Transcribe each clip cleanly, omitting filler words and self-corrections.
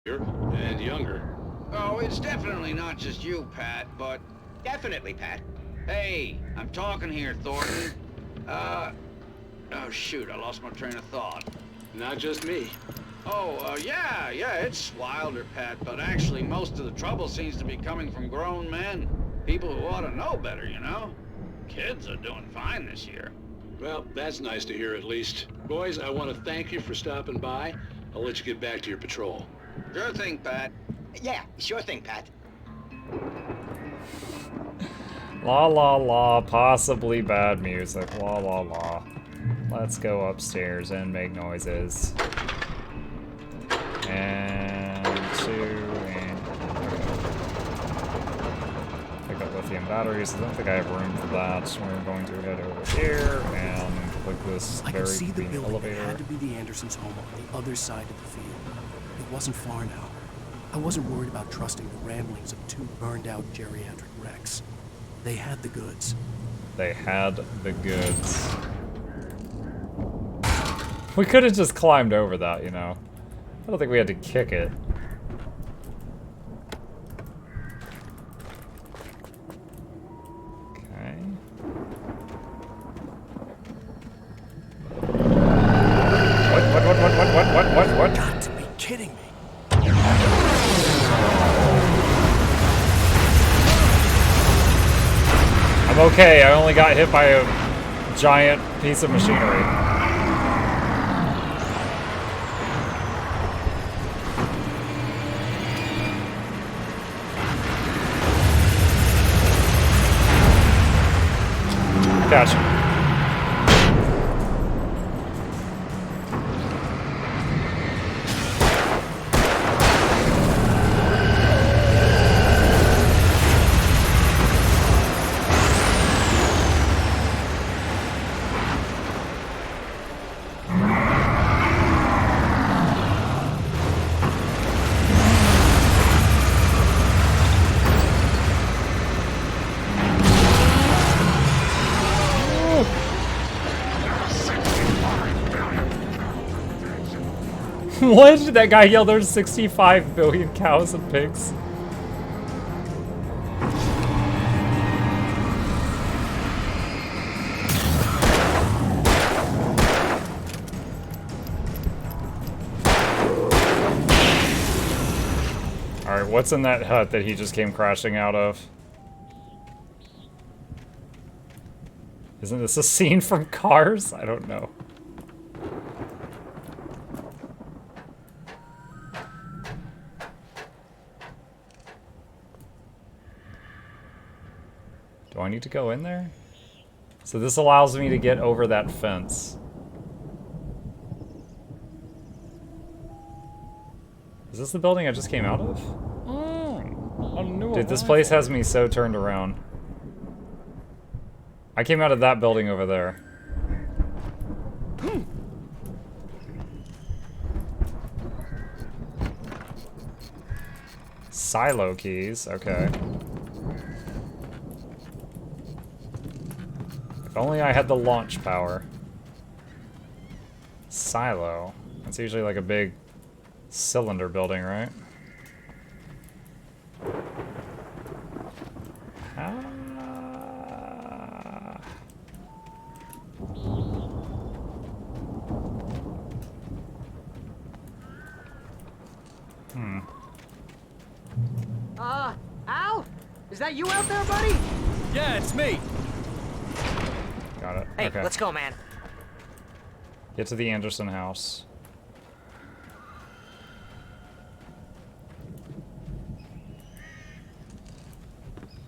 And younger. Oh, it's definitely not just you, Pat, but... Definitely, Pat. Hey, I'm talking here, Thornton. Oh, shoot, I lost my train of thought. Not just me. Oh, yeah, it's Wilder, Pat, but actually most of the trouble seems to be coming from grown men. People who ought to know better, you know? Kids are doing fine this year. Well, that's nice to hear at least. Boys, I want to thank you for stopping by. I'll let you get back to your patrol. Sure thing, Pat. Yeah, sure thing, Pat. La la la, possibly bad music. La la la. Let's go upstairs and make noises. And pick up lithium batteries. I don't think I have room for that. So we're going to head over here and click this I very could see the convenient building. It elevator. had to be the Andersons' home on the other side of the field. It wasn't far now. I wasn't worried about trusting the ramblings of two burned-out geriatric wrecks. They had the goods. They had the goods. We could have just climbed over that, you know. I don't think we had to kick it. Okay. What? Got to be kidding me. I'm okay, I only got hit by a giant piece of machinery. Gotcha. What did that guy yell? There's 65 billion cows and pigs. Alright, what's in that hut that he just came crashing out of? Isn't this a scene from Cars? I don't know. Do I need to go in there? So this allows me to get over that fence. Is this the building I just came out of? Dude, this place has me so turned around. I came out of that building over there. Silo keys, okay. If only I had the launch power. Silo. That's usually like a big cylinder building, right? Al? Is that you out there, buddy? Yeah, it's me. Got it. Hey, okay. let's go, man. Get to the Anderson house.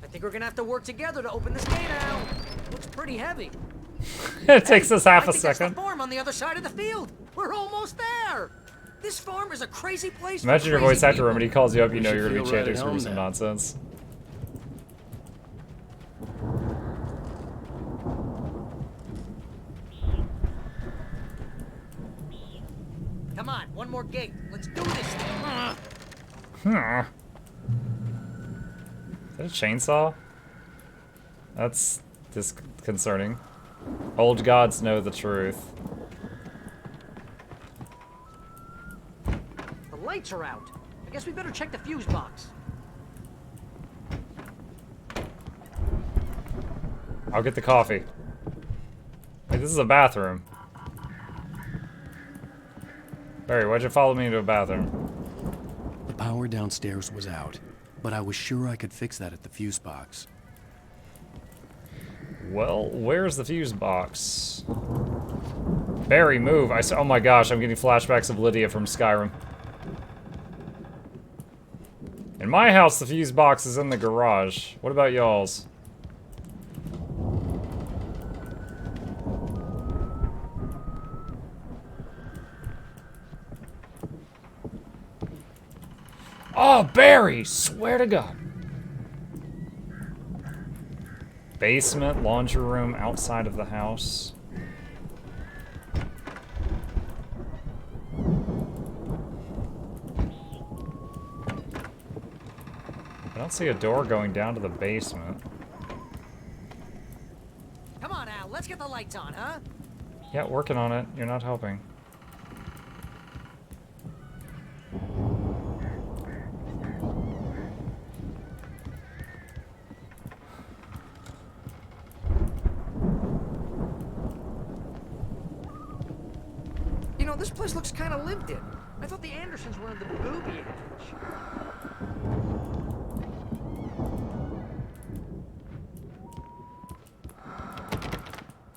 I think we're gonna have to work together to open this gate, Al. Looks pretty heavy. It takes us half I a think that's second. the farm on the other side of the field. We're almost there. This farm is a crazy place. Imagine your voice actor room when he calls you up, you You know should you're gonna be feel right chanting at screw home some now. nonsense. Come on, one more gate. Let's do this thing. Hmm. Is that a chainsaw? That's disconcerting. Old gods know the truth. The lights are out. I guess we better check the fuse box. I'll get the coffee. Hey, this is a bathroom. Barry, why'd you follow me into a bathroom? The power downstairs was out, but I was sure I could fix that at the fuse box. Well, where's the fuse box? Barry, move! Oh my gosh, I'm getting flashbacks of Lydia from Skyrim. In my house, the fuse box is in the garage. What about y'all's? Oh, Barry! Swear to God. Basement, laundry room, outside of the house. I don't see a door going down to the basement. Come on, Al, let's get the lights on, huh? Yeah, working on it. You're not helping. You know, this place looks kind of lived in. I thought the Andersons were in the booby age.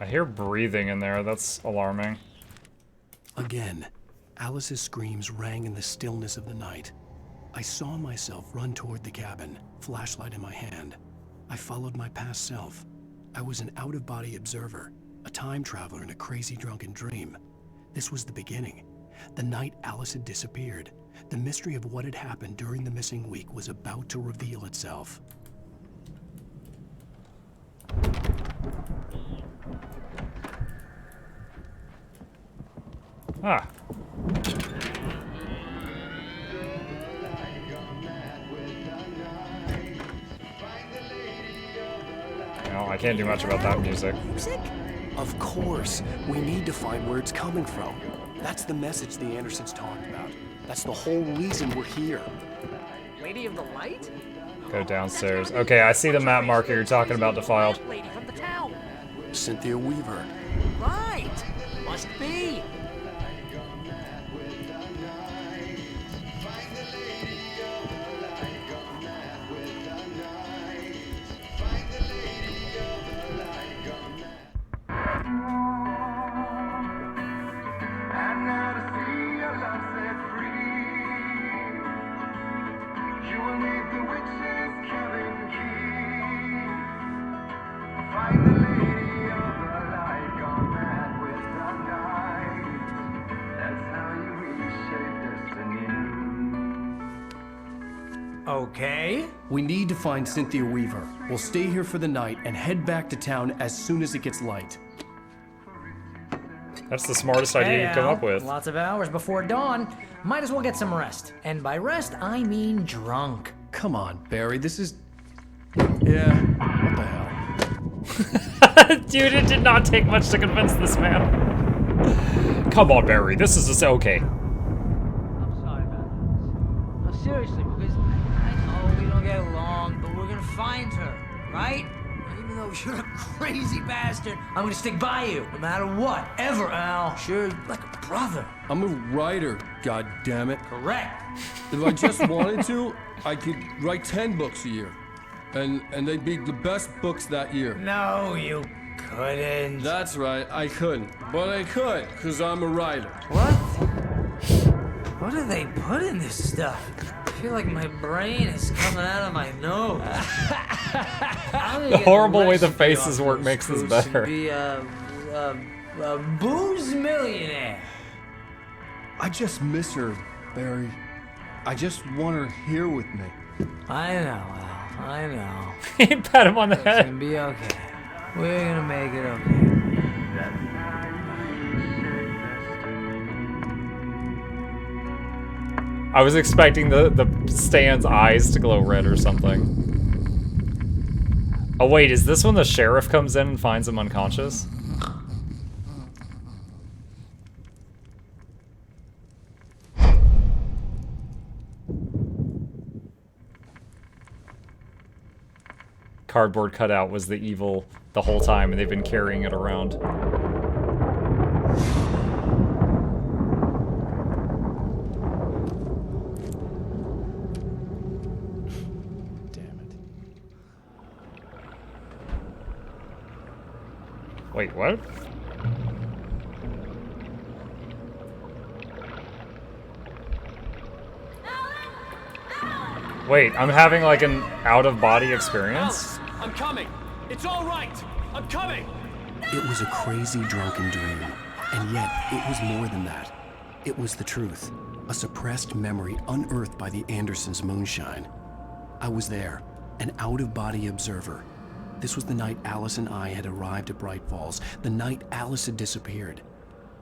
I hear breathing in there. That's alarming. Again, Alice's screams rang in the stillness of the night. I saw myself run toward the cabin, flashlight in my hand. I followed my past self. I was an out-of-body observer, a time traveler in a crazy drunken dream. This was the beginning. The night Alice had disappeared. The mystery of what had happened during the missing week was about to reveal itself. Ah. No, I can't do much about that music. Music? Of course, we need to find where it's coming from. That's the message the Andersons talked about. That's the whole reason we're here. Lady of the Light? Go downstairs. Okay, I see the map marker you're talking about, Defiled. Lady from the town. Cynthia Weaver. Right. Must be. Okay. We need to find Cynthia Weaver. We'll stay here for the night and head back to town as soon as it gets light. That's the smartest idea you come Al, up with. Lots of hours before dawn. Might as well get some rest. And by rest, I mean drunk. Come on, Barry, this is... Yeah, what the hell? Dude, it did not take much to convince this man. Come on, Barry, this is okay. I'm sorry about this. No, seriously, because I know we don't get along, but we're gonna find her, right? Even though you're a crazy bastard, I'm gonna stick by you, no matter what, ever, Al. Sure, like a brother. I'm a writer, goddammit. Correct. If I just wanted to, I could write 10 books a year. And they'd be the best books that year. No, you couldn't. That's right, I couldn't. But I could, because I'm a writer. What? What do they put in this stuff? I feel like my brain is coming out of my nose. The horrible way the faces work makes this better. Be a booze millionaire. I just miss her, Barry. I just want her here with me. I know, Al. I know. He pat him on the It's head. gonna be okay. We're gonna make it okay. I was expecting the Stan's eyes to glow red or something. Oh wait, is this when the sheriff comes in and finds him unconscious? cardboard cutout was the evil the whole time, and they've been carrying it around. Damn it. Wait, what? Wait, I'm having like an out-of-body experience? Alice, I'm coming. It's all right. I'm coming. It was a crazy, drunken dream. And yet, it was more than that. It was the truth. A suppressed memory unearthed by the Andersons' moonshine. I was there, an out-of-body observer. This was the night Alice and I had arrived at Bright Falls, the night Alice had disappeared.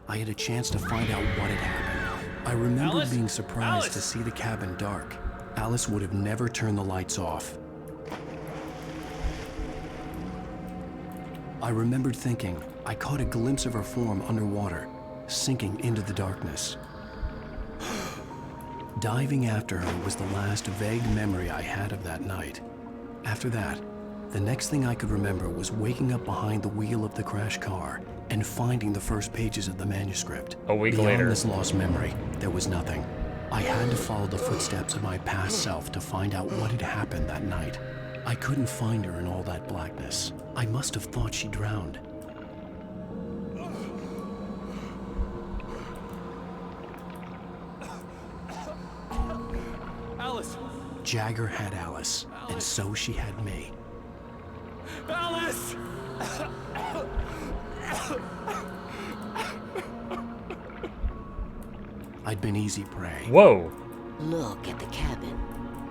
I had a chance to find out what had happened. I remember Alice? being surprised Alice? to see the cabin dark. Alice would have never turned the lights off. I remembered thinking I caught a glimpse of her form underwater, sinking into the darkness. Diving after her was the last vague memory I had of that night. After that, the next thing I could remember was waking up behind the wheel of the crashed car and finding the first pages of the manuscript. A week Beyond later. this lost memory, there was nothing. I had to follow the footsteps of my past self to find out what had happened that night. I couldn't find her in all that blackness. I must have thought she drowned. Alice. Jagger had Alice, and so she had me. Alice. I'd been easy prey. Whoa. Look at the cabin.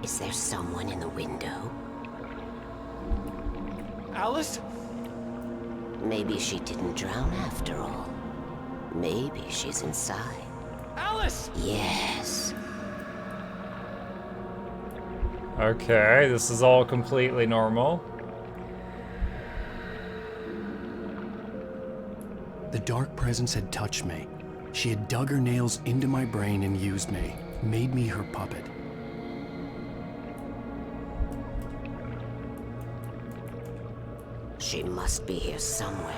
Is there someone in the window? Alice. Maybe she didn't drown after all. Maybe she's inside. Alice. Yes. Okay, this is all completely normal. The dark presence had touched me. She had dug her nails into my brain and used me, made me her puppet. She must be here somewhere.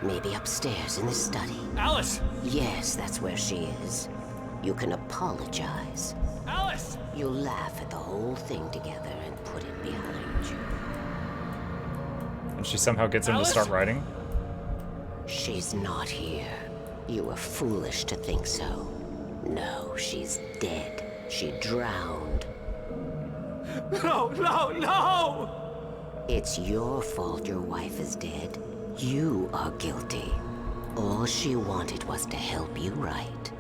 Maybe upstairs in the study. Alice. Yes, that's where she is. You can apologize. Alice. You'll laugh at the whole thing together and put it behind you. And she somehow gets him to start writing. She's not here. You were foolish to think so. No, she's dead. She drowned. No, no, no! It's your fault your wife is dead. You are guilty. All she wanted was to help you right.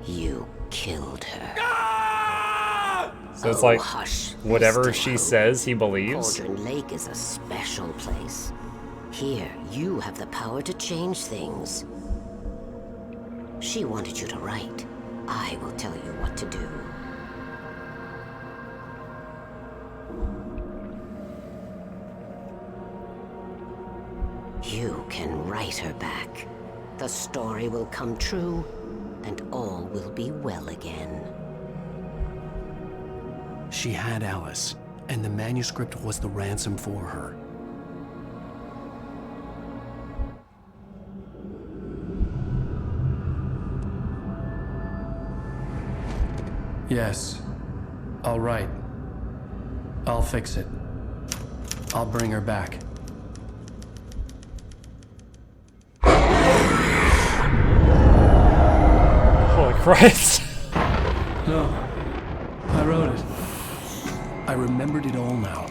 You killed her. Ah! So it's Oh, like, hush. whatever Mr. she Hope. says, he believes. Cauldron Lake is a special place. Here, you have the power to change things. She wanted you to write. I will tell you what to do. You can write her back. The story will come true, and all will be well again. She had Alice, and the manuscript was the ransom for her. Yes. All right. I'll fix it. I'll bring her back. Holy Christ. No. I wrote it. I remembered it all now.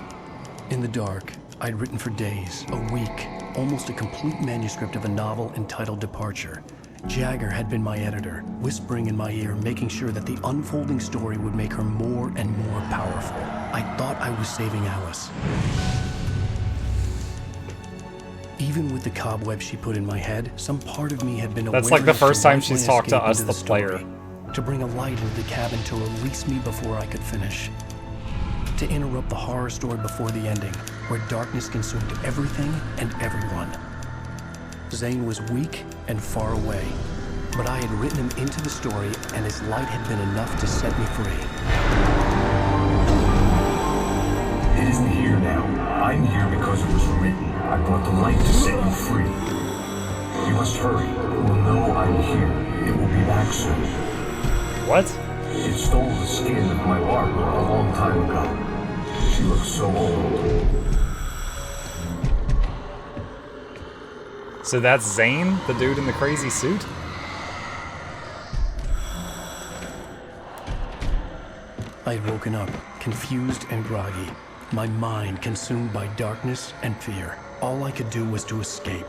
In the dark, I'd written for days, a week, almost a complete manuscript of a novel entitled Departure. Jagger had been my editor, whispering in my ear, making sure that the unfolding story would make her more and more powerful. I thought I was saving Alice. Even with the cobweb she put in my head, some part of me had been aware That's like the enough to first time write she's my talked to escape us, into the story, player. to bring a light into the cabin to release me before I could finish. To interrupt the horror story before the ending, where darkness consumed everything and everyone. Zane was weak and far away, but I had written him into the story, and his light had been enough to set me free. It isn't here now. I'm here because free. You must hurry. It will know I'm here. It will be back soon. What? It stole the skin of my Barbara a long time ago. She looks so old. So that's Zane, the dude in the crazy suit? I had woken up, confused and groggy, my mind consumed by darkness and fear. All I could do was to escape.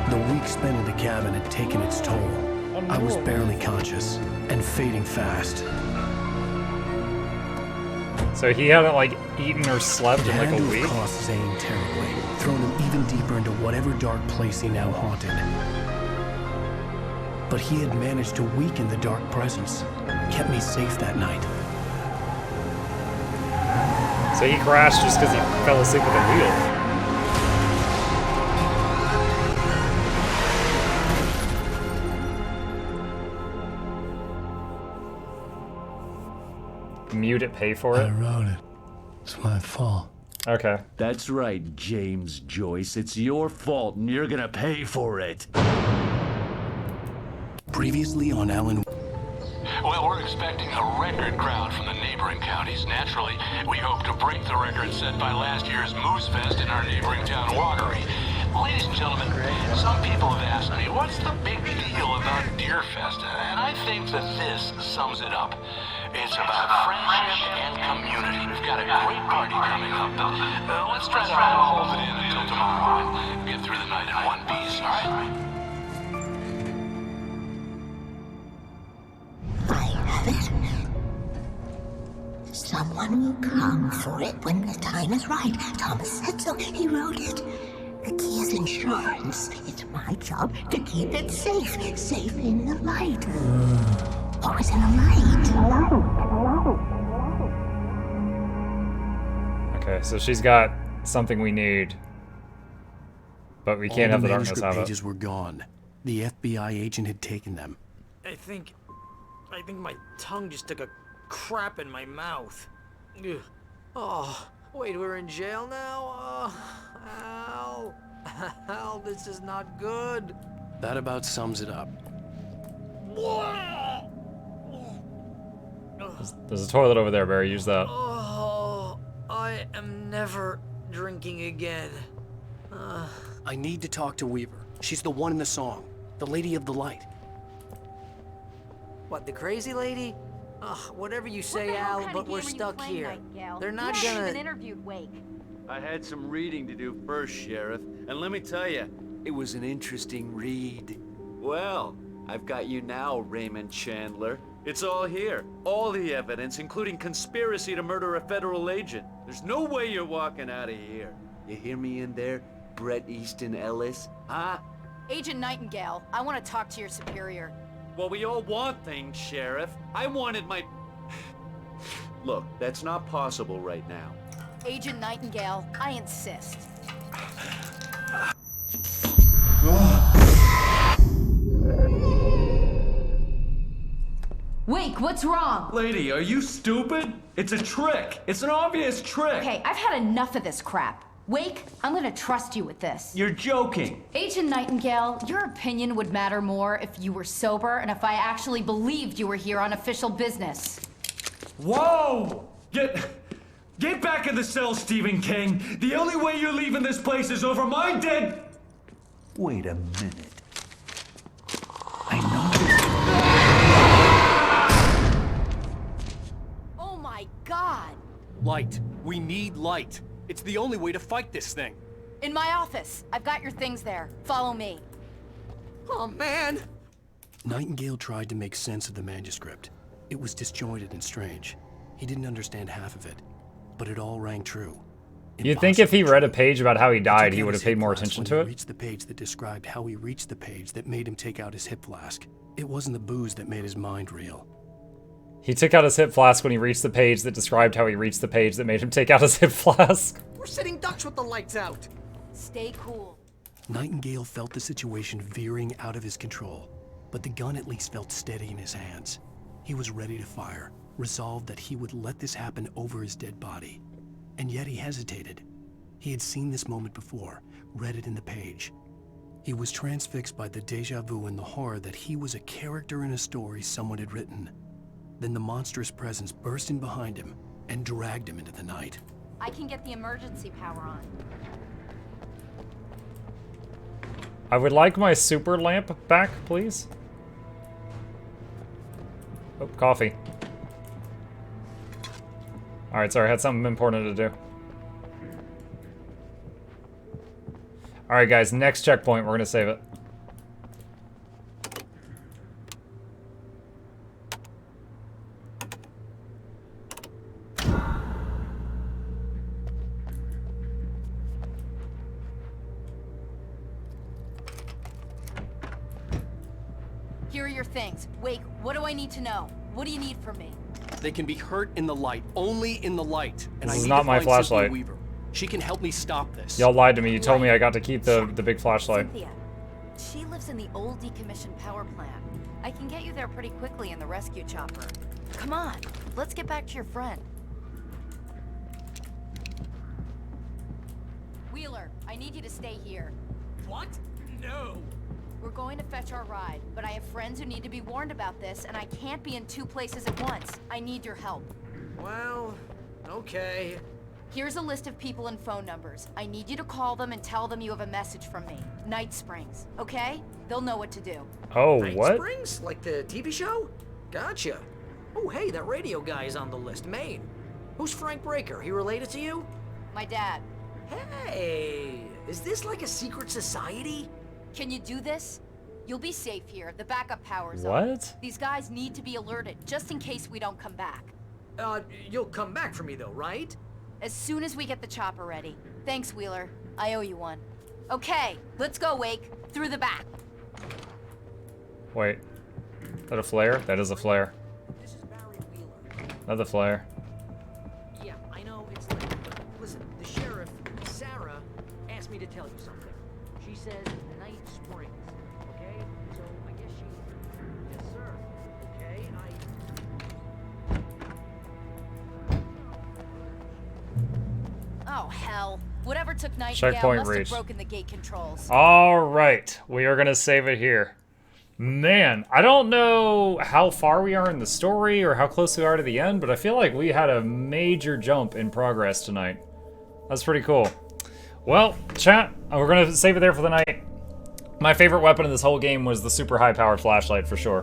The week spent in the cabin had taken its toll. I was barely conscious and fading fast. So he hadn't like eaten or slept It in like had a to week? have cost Zane terribly, thrown him even deeper into whatever dark place he now haunted. But he had managed to weaken the dark presence, kept me safe that night. So he crashed just because he fell asleep with a wheel. Mute it, pay for it? I wrote it. It's my fault. Okay. That's right, James Joyce. It's your fault, and you're gonna pay for it. Previously on Alan... Well, we're expecting a record crowd from the neighboring counties. Naturally, we hope to break the record set by last year's Moose Fest in our neighboring town, Watery. Ladies and gentlemen, some people have asked me, what's the big deal about Deer Fest? And I think that this sums it up. It's about friendship and community. We've got a great party coming up, but let's try to hold it in until tomorrow and get through the night in one piece, all right? I have it. Someone will come for it when the time is right. Thomas said so. He wrote it. The key is insurance. It's my job to keep it safe. Safe in the light. Always in the light. Okay, so she's got something we need. But we can't have the darkness have it. pages were gone. The FBI agent had taken them. I think my tongue just took a crap in my mouth. Ugh. Oh, wait, we're in jail now? Oh, Al, this is not good. That about sums it up. There's a toilet over there, Barry. Use that. Oh, I am never drinking again. I need to talk to Weaver. She's the one in the song. The Lady of the Light. What, the crazy lady? Ugh, whatever you say, Al, but we're stuck here. They're not gonna... interviewed Wake. I had some reading to do first, Sheriff, and let me tell you, it was an interesting read. Well, I've got you now, Raymond Chandler. It's all here. All the evidence, including conspiracy to murder a federal agent. There's no way you're walking out of here. You hear me in there, Bret Easton Ellis? Huh? Agent Nightingale, I want to talk to your superior. Well, we all want things, Sheriff. I wanted my... Look, that's not possible right now. Agent Nightingale, I insist. Wake, what's wrong? Lady, are you stupid? It's a trick. It's an obvious trick. Okay, I've had enough of this crap. Wake, I'm gonna trust you with this. You're joking. Agent Nightingale, your opinion would matter more if you were sober and if I actually believed you were here on official business. Whoa! Get back in the cell, Stephen King. The only way you're leaving this place is over my dead... Wait a minute. Oh my God! Light. We need light. It's the only way to fight this thing. In my office. I've got your things there. Follow me. Oh, man! Nightingale tried to make sense of the manuscript. It was disjointed and strange. He didn't understand half of it, but it all rang true. You'd think if he read a page about how he died, he would have paid more attention to He it. reached the page that described how he reached the page that made him take out his hip flask. It wasn't the booze that made his mind reel. He took out his hip flask when he reached the page that described how he reached the page that made him take out his hip flask. We're sitting ducks with the lights out. Stay cool. Nightingale felt the situation veering out of his control. but the gun at least felt steady in his hands. He was ready to fire, resolved that he would let this happen over his dead body. And yet he hesitated. He had seen this moment before, read it in the page. He was transfixed by the deja vu and the horror that he was a character in a story someone had written. Then the monstrous presence burst in behind him and dragged him into the night. I can get the emergency power on. I would like my super lamp back, please. Oh, coffee. Alright, sorry, I had something important to do. Alright guys, next checkpoint, we're gonna save it. Here are your things. Wake, what do I need to know? What do you need from me? They can be hurt in the light, only in the light. And This I is need not to my find Cynthia flashlight. Weaver. She can help me stop this. Y'all lied to me. You told me I got to keep the big flashlight. Cynthia. She lives in the old decommissioned power plant. I can get you there pretty quickly in the rescue chopper. Come on, let's get back to your friend. Wheeler, I need you to stay here. What? No. We're going to fetch our ride, but I have friends who need to be warned about this, and I can't be in 2 places at once. I need your help. Well, okay. Here's a list of people and phone numbers. I need you to call them and tell them you have a message from me. Night Springs, okay? They'll know what to do. Oh, Night what? Springs? Like the TV show? Gotcha. Oh, hey, that radio guy is on the list. Maine. Who's Frank Breaker? He related to you? My dad. Hey, is this like a secret society? Can you do this? You'll be safe here. The backup power's on. What? These guys need to be alerted, just in case we don't come back. You'll come back for me though, right? As soon as we get the chopper ready. Thanks, Wheeler. I owe you one. Okay, let's go, Wake. Through the back. Wait. Is that a flare? That is a flare. This is Barry Wheeler. Another flare. Yeah, I know, it's late. Listen, the sheriff, Sarah, asked me to tell you something. She says Night Springs, okay? So I guess she... Yes, sir. Okay, Oh, hell. Whatever took Nightingale Checkpoint must reached. have broken the gate controls. Alright, we are gonna save it here. Man, I don't know how far we are in the story or how close we are to the end, but I feel like we had a major jump in progress tonight. That's pretty cool. Well, chat, we're gonna save it there for the night. My favorite weapon in this whole game was the super high-powered flashlight for sure.